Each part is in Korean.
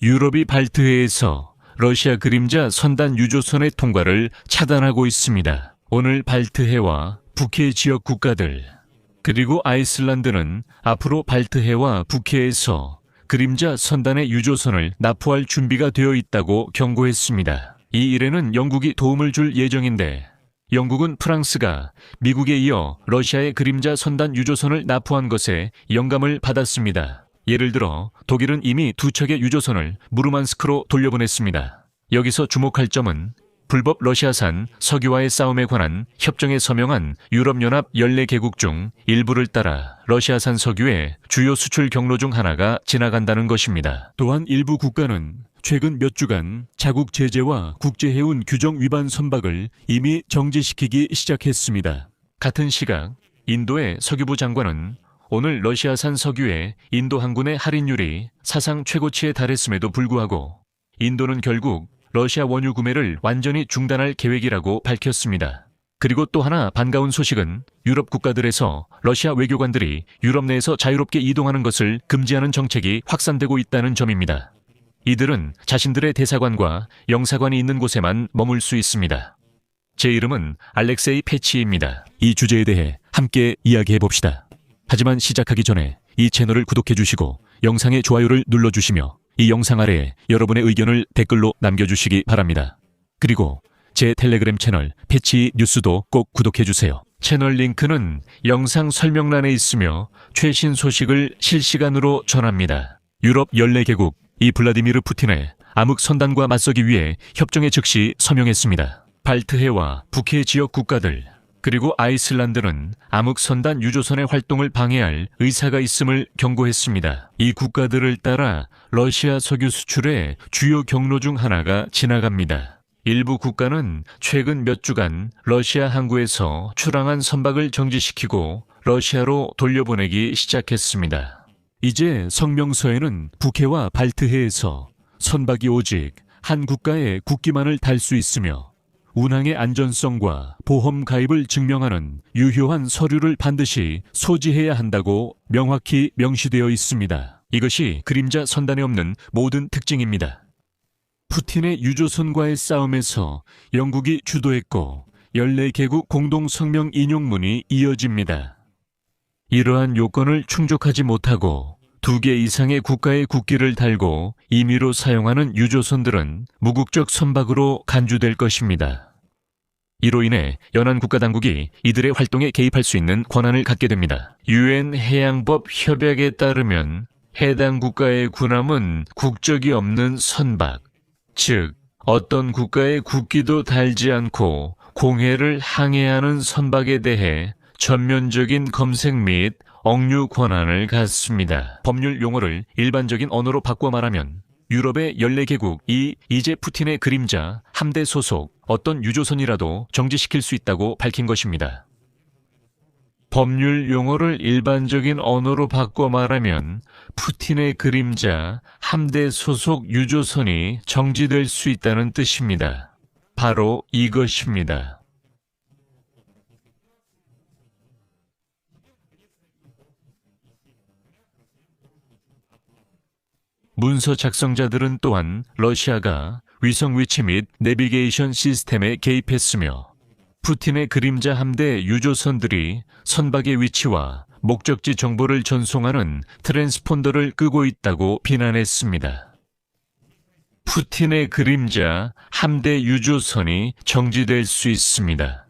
유럽이 발트해에서 러시아 그림자 선단 유조선의 통과를 차단하고 있습니다. 오늘 발트해와 북해 지역 국가들 그리고 아이슬란드는 앞으로 발트해와 북해에서 그림자 선단의 유조선을 납포할 준비가 되어 있다고 경고했습니다. 이 일에는 영국이 도움을 줄 예정인데 영국은 프랑스가 미국에 이어 러시아의 그림자 선단 유조선을 납포한 것에 영감을 받았습니다. 예를 들어 독일은 이미 2척의 유조선을 무르만스크로 돌려보냈습니다. 여기서 주목할 점은 불법 러시아산 석유와의 싸움에 관한 협정에 서명한 유럽연합 14개국 중 일부를 따라 러시아산 석유의 주요 수출 경로 중 하나가 지나간다는 것입니다. 또한 일부 국가는 최근 몇 주간 자국 제재와 국제해운 규정 위반 선박을 이미 정지시키기 시작했습니다. 같은 시각 인도의 석유부 장관은 오늘 러시아산 석유의 인도 항군의 할인율이 사상 최고치에 달했음에도 불구하고 인도는 결국 러시아 원유 구매를 완전히 중단할 계획이라고 밝혔습니다. 그리고 또 하나 반가운 소식은 유럽 국가들에서 러시아 외교관들이 유럽 내에서 자유롭게 이동하는 것을 금지하는 정책이 확산되고 있다는 점입니다. 이들은 자신들의 대사관과 영사관이 있는 곳에만 머물 수 있습니다. 제 이름은 알렉세이 페치입니다. 이 주제에 대해 함께 이야기해 봅시다. 하지만 시작하기 전에 이 채널을 구독해 주시고 영상의 좋아요를 눌러주시며 이 영상 아래에 여러분의 의견을 댓글로 남겨주시기 바랍니다. 그리고 제 텔레그램 채널 패치 뉴스도 꼭 구독해 주세요. 채널 링크는 영상 설명란에 있으며 최신 소식을 실시간으로 전합니다. 유럽 14개국 이 블라디미르 푸틴의 암흑 선단과 맞서기 위해 협정에 즉시 서명했습니다. 발트해와 북해 지역 국가들 그리고 아이슬란드는 암흑 선단 유조선의 활동을 방해할 의사가 있음을 경고했습니다. 이 국가들을 따라 러시아 석유 수출의 주요 경로 중 하나가 지나갑니다. 일부 국가는 최근 몇 주간 러시아 항구에서 출항한 선박을 정지시키고 러시아로 돌려보내기 시작했습니다. 이제 성명서에는 북해와 발트해에서 선박이 오직 한 국가의 국기만을 달 수 있으며 운항의 안전성과 보험 가입을 증명하는 유효한 서류를 반드시 소지해야 한다고 명확히 명시되어 있습니다. 이것이 그림자 선단에 없는 모든 특징입니다. 푸틴의 유조선과의 싸움에서 영국이 주도했고 14개국 공동성명 인용문이 이어집니다. 이러한 요건을 충족하지 못하고 2개 이상의 국가의 국기를 달고 임의로 사용하는 유조선들은 무국적 선박으로 간주될 것입니다. 이로 인해 연안 국가 당국이 이들의 활동에 개입할 수 있는 권한을 갖게 됩니다. 유엔 해양법 협약에 따르면 해당 국가의 군함은 국적이 없는 선박, 즉 어떤 국가의 국기도 달지 않고 공해를 항해하는 선박에 대해 전면적인 검색 및 억류 권한을 갖습니다. 법률 용어를 일반적인 언어로 바꿔 말하면 유럽의 14개국이 이제 푸틴의 그림자 함대 소속 어떤 유조선이라도 정지시킬 수 있다고 밝힌 것입니다. 법률 용어를 일반적인 언어로 바꿔 말하면 푸틴의 그림자 함대 소속 유조선이 정지될 수 있다는 뜻입니다. 바로 이것입니다. 문서 작성자들은 또한 러시아가 위성 위치 및 내비게이션 시스템에 개입했으며 푸틴의 그림자 함대 유조선들이 선박의 위치와 목적지 정보를 전송하는 트랜스폰더를 끄고 있다고 비난했습니다. 푸틴의 그림자 함대 유조선이 정지될 수 있습니다.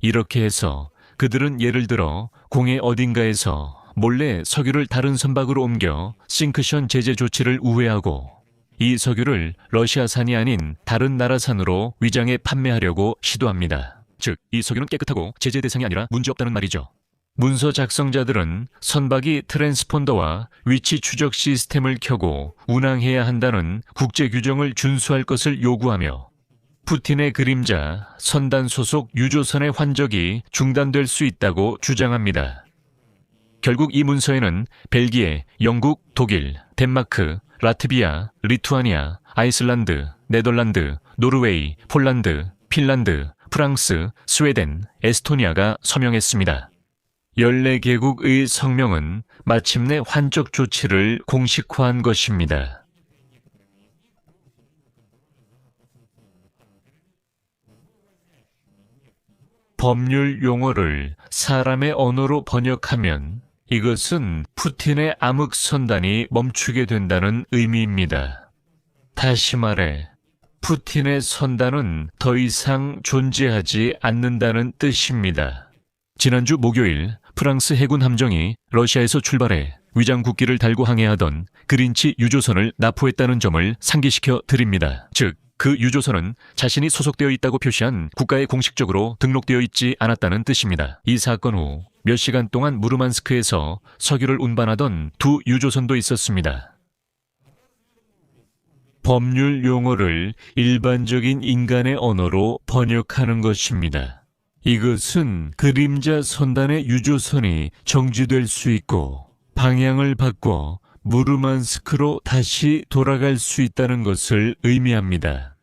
이렇게 해서 그들은 예를 들어 공해 어딘가에서 몰래 석유를 다른 선박으로 옮겨 싱크션 제재 조치를 우회하고 이 석유를 러시아산이 아닌 다른 나라산으로 위장해 판매하려고 시도합니다. 즉, 이 석유는 깨끗하고 제재 대상이 아니라 문제없다는 말이죠. 문서 작성자들은 선박이 트랜스폰더와 위치 추적 시스템을 켜고 운항해야 한다는 국제 규정을 준수할 것을 요구하며 푸틴의 그림자 선단 소속 유조선의 환적이 중단될 수 있다고 주장합니다. 결국 이 문서에는 벨기에, 영국, 독일, 덴마크, 라트비아, 리투아니아, 아이슬란드, 네덜란드, 노르웨이, 폴란드, 핀란드, 프랑스, 스웨덴, 에스토니아가 서명했습니다. 14개국의 성명은 마침내 환적 조치를 공식화한 것입니다. 법률 용어를 사람의 언어로 번역하면 이것은 푸틴의 암흑선단이 멈추게 된다는 의미입니다. 다시 말해, 푸틴의 선단은 더 이상 존재하지 않는다는 뜻입니다. 지난주 목요일 프랑스 해군 함정이 러시아에서 출발해 위장국기를 달고 항해하던 그린치 유조선을 납포했다는 점을 상기시켜 드립니다. 즉, 그 유조선은 자신이 소속되어 있다고 표시한 국가에 공식적으로 등록되어 있지 않았다는 뜻입니다. 이 사건 후 몇 시간 동안 무르만스크에서 석유를 운반하던 두 유조선도 있었습니다. 법률 용어를 일반적인 인간의 언어로 번역하는 것입니다. 이것은 그림자 선단의 유조선이 정지될 수 있고 방향을 바꿔 무르만스크로 다시 돌아갈 수 있다는 것을 의미합니다.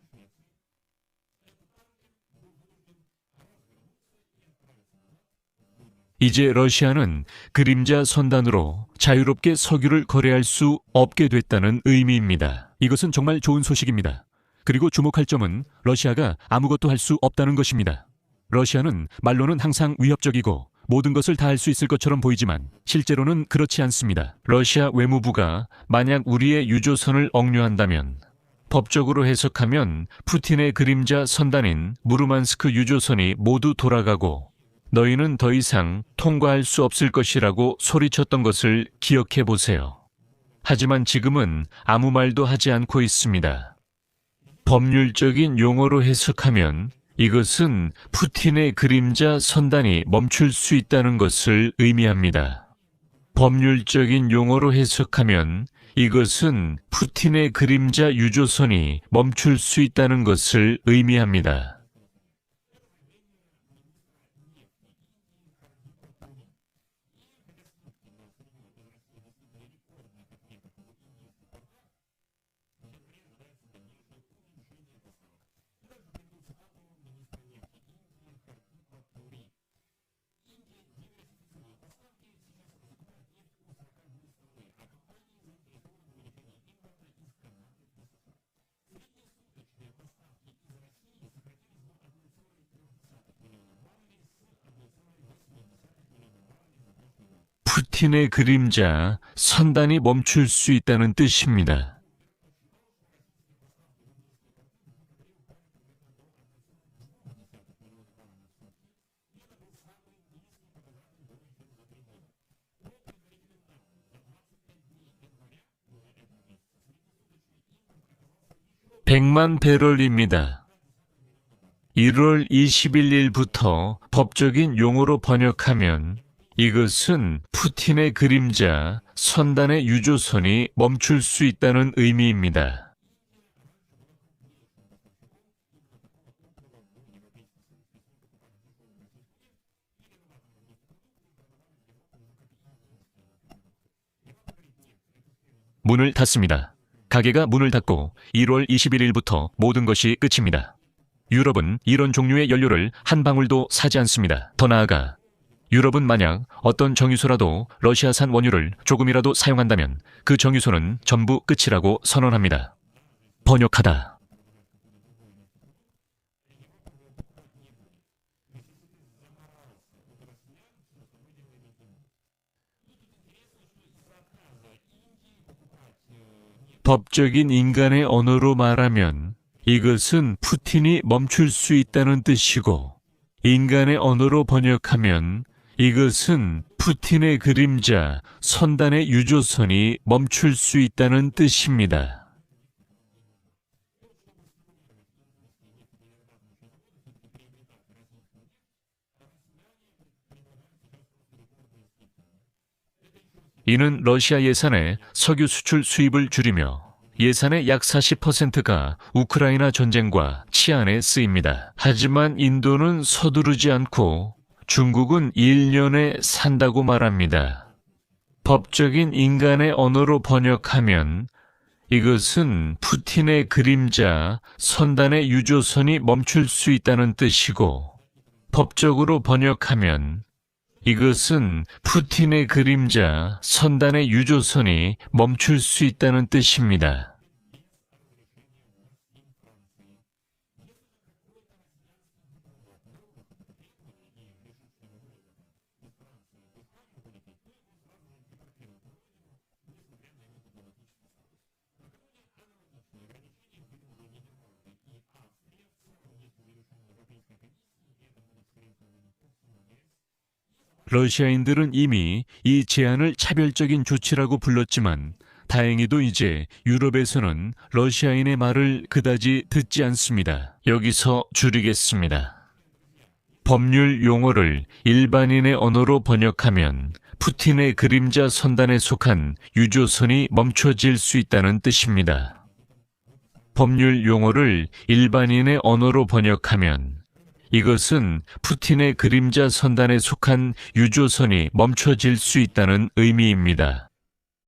이제 러시아는 그림자 선단으로 자유롭게 석유를 거래할 수 없게 됐다는 의미입니다. 이것은 정말 좋은 소식입니다. 그리고 주목할 점은 러시아가 아무것도 할 수 없다는 것입니다. 러시아는 말로는 항상 위협적이고 모든 것을 다 할 수 있을 것처럼 보이지만 실제로는 그렇지 않습니다. 러시아 외무부가 만약 우리의 유조선을 억류한다면 법적으로 해석하면 푸틴의 그림자 선단인 무르만스크 유조선이 모두 돌아가고 너희는 더 이상 통과할 수 없을 것이라고 소리쳤던 것을 기억해 보세요. 하지만 지금은 아무 말도 하지 않고 있습니다. 법률적인 용어로 해석하면 이것은 푸틴의 그림자 선단이 멈출 수 있다는 것을 의미합니다. 법률적인 용어로 해석하면 이것은 푸틴의 그림자 유조선이 멈출 수 있다는 것을 의미합니다. 푸틴의 그림자 선단이 멈출 수 있다는 뜻입니다. 백만 배럴입니다. 1월 21일부터 법적인 용어로 번역하면 이것은 푸틴의 그림자 선단의 유조선이 멈출 수 있다는 의미입니다. 문을 닫습니다. 가게가 문을 닫고 1월 21일부터 모든 것이 끝입니다. 유럽은 이런 종류의 연료를 한 방울도 사지 않습니다. 더 나아가 유럽은 만약 어떤 정유소라도 러시아산 원유를 조금이라도 사용한다면 그 정유소는 전부 끝이라고 선언합니다. 번역하다. 법적인 인간의 언어로 말하면 이것은 푸틴이 멈출 수 있다는 뜻이고, 인간의 언어로 번역하면 이것은 푸틴의 그림자 선단의 유조선이 멈출 수 있다는 뜻입니다. 이는 러시아 예산의 석유 수출 수입을 줄이며 예산의 약 40%가 우크라이나 전쟁과 치안에 쓰입니다. 하지만 인도는 서두르지 않고 중국은 1년에 산다고 말합니다. 법적인 인간의 언어로 번역하면 이것은 푸틴의 그림자 선단의 유조선이 멈출 수 있다는 뜻이고, 법적으로 번역하면 이것은 푸틴의 그림자 선단의 유조선이 멈출 수 있다는 뜻입니다. 러시아인들은 이미 이 제안을 차별적인 조치라고 불렀지만 다행히도 이제 유럽에서는 러시아인의 말을 그다지 듣지 않습니다. 여기서 줄이겠습니다. 법률 용어를 일반인의 언어로 번역하면 푸틴의 그림자 선단에 속한 유조선이 멈춰질 수 있다는 뜻입니다. 법률 용어를 일반인의 언어로 번역하면 이것은 푸틴의 그림자 선단에 속한 유조선이 멈춰질 수 있다는 의미입니다.